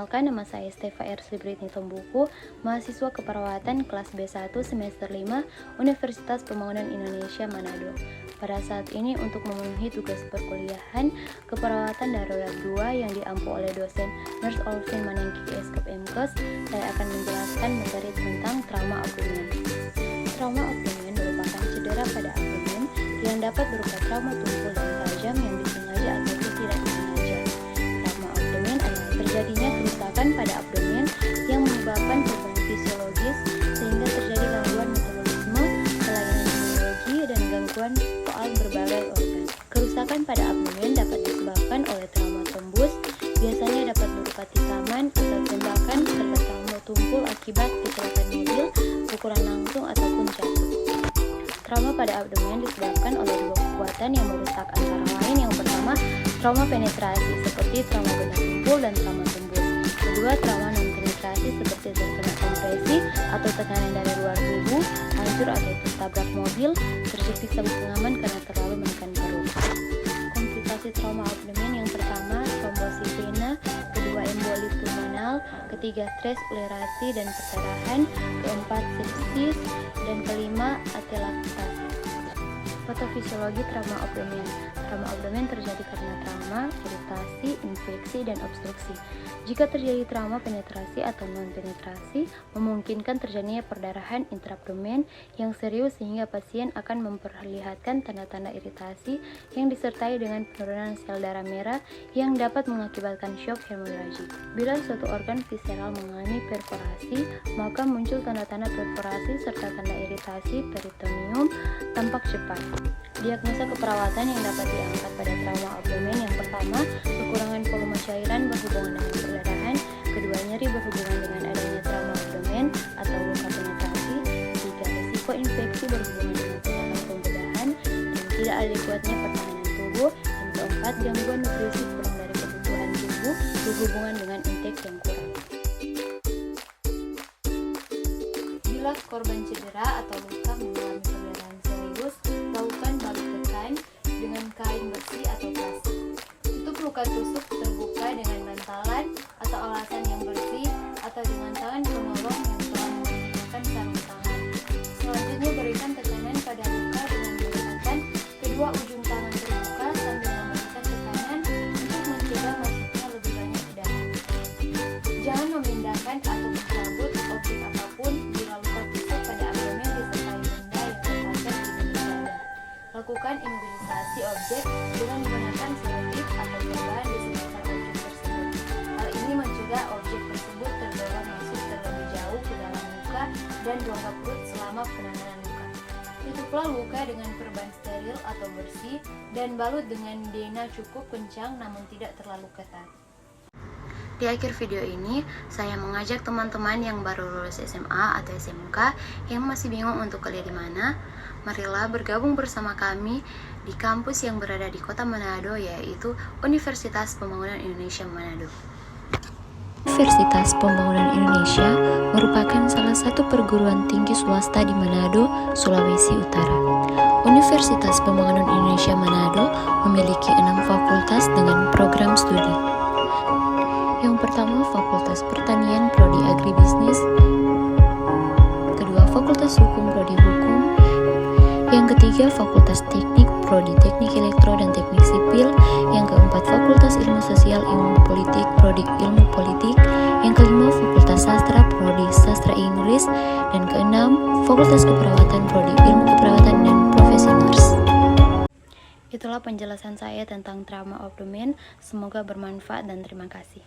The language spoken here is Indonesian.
Perkenalkan, nama saya Stefa Ersli Britni Tombuku, mahasiswa keperawatan kelas B1 semester 5 Universitas Pembangunan Indonesia Manado. Pada saat ini untuk memenuhi tugas perkuliahan keperawatan darurat 2 yang diampu oleh dosen Nurse Olvin Manengki Eskep MKes, saya akan menjelaskan materi tentang trauma abdomen. Trauma abdomen merupakan cedera pada abdomen yang dapat berupa trauma tumpul dan tajam yang disengaja ataupun tidak disengaja. Trauma abdomen adalah terjadinya kerusakan pada abdomen yang menyebabkan perubahan fisiologis sehingga terjadi gangguan metabolisme, kelainan imunologi, dan gangguan soal berbagai organ. Kerusakan pada abdomen dapat disebabkan oleh trauma tembus, biasanya dapat berupa tikaman atau tembakan serta trauma tumpul akibat kecelakaan mobil, pukulan langsung ataupun jatuh. Trauma pada abdomen disebabkan oleh dua kekuatan yang merusak, antara lain yang pertama trauma penetrasi seperti trauma benda tumpul dan trauma tembus. Kedua, trauma non penetrasi seperti terkena kompresi atau tekanan dari luar tubuh, hancur atau tertabrak mobil, terjepit sabuk pengaman karena terlalu menekan perut. Komplikasi trauma abdomen yang pertama trombosis vena, kedua emboli pulmonal, ketiga stres ulerasi dan perdarahan, keempat sepsis, dan kelima atelektasis. Patofisiologi trauma abdomen. Trauma abdomen terjadi karena trauma, iritasi, infeksi, dan obstruksi. Jika terjadi trauma penetrasi atau non-penetrasi, memungkinkan terjadinya perdarahan intraabdomen yang serius sehingga pasien akan memperlihatkan tanda-tanda iritasi yang disertai dengan penurunan sel darah merah yang dapat mengakibatkan shock hemoragik. Bila suatu organ visceral mengalami perforasi, maka muncul tanda-tanda perforasi serta tanda iritasi peritoneum tampak cepat. Diagnosa keperawatan yang dapat diangkat pada trauma abdomen yang pertama, kekurangan volume cairan berhubungan dengan perdarahan, kedua nyeri berhubungan dengan adanya trauma abdomen atau luka penetrasi, tiga risiko infeksi berhubungan dengan tindakan pembedahan dan tidak adekuatnya pertahanan tubuh, dan keempat gangguan nutrisi kurang dari kebutuhan tubuh berhubungan dengan intake yang kurang. Bila korban cedera atau luka mengalami perdarahan serius, lakukan balut tekan dengan kain bersih atau plastik. Tutup luka tusuk terbuka dengan bantalan atau alasan yang bersih atau dengan tangan penolong yang telah menggunakan sarung tangan. Selanjutnya berikan tekanan pada luka dengan menggunakan kedua ujung tangan terbuka sambil memberikan tekanan untuk mencegah masuknya lebih banyak darah. Jangan memindahkan atau mencabut objek apapun bila luka tusuk pada abdomen disertai benda yang tertancap di dinding dada. Lakukan imobilisasi objek dengan menggunakan selotip atau perban di sekitar objek tersebut. Hal ini mencegah objek tersebut terdorong masuk terlebih jauh ke dalam luka dan rongga perut selama penanganan luka. Tutuplah luka dengan perban steril atau bersih dan balut dengan dena cukup kencang namun tidak terlalu ketat. Di akhir video ini, saya mengajak teman-teman yang baru lulus SMA atau SMK yang masih bingung untuk kuliah di mana, marilah bergabung bersama kami di kampus yang berada di Kota Manado, yaitu Universitas Pembangunan Indonesia Manado. Universitas Pembangunan Indonesia merupakan salah satu perguruan tinggi swasta di Manado, Sulawesi Utara. Universitas Pembangunan Indonesia Manado memiliki 6 fakultas dengan program studi. Yang pertama, Fakultas Pertanian Prodi Agribisnis. Kedua, Fakultas Hukum Prodi Hukum. Yang ketiga, Fakultas Teknik Prodi Teknik Elektro dan Teknik Sipil. Yang keempat, Fakultas Ilmu Sosial Ilmu Politik Prodi Ilmu Politik. Yang kelima, Fakultas Sastra Prodi Sastra Inggris. Dan keenam, Fakultas Keperawatan Prodi Ilmu Keperawatan dan Profesi Nurse. Itulah penjelasan saya tentang trauma abdomen. Semoga bermanfaat dan terima kasih.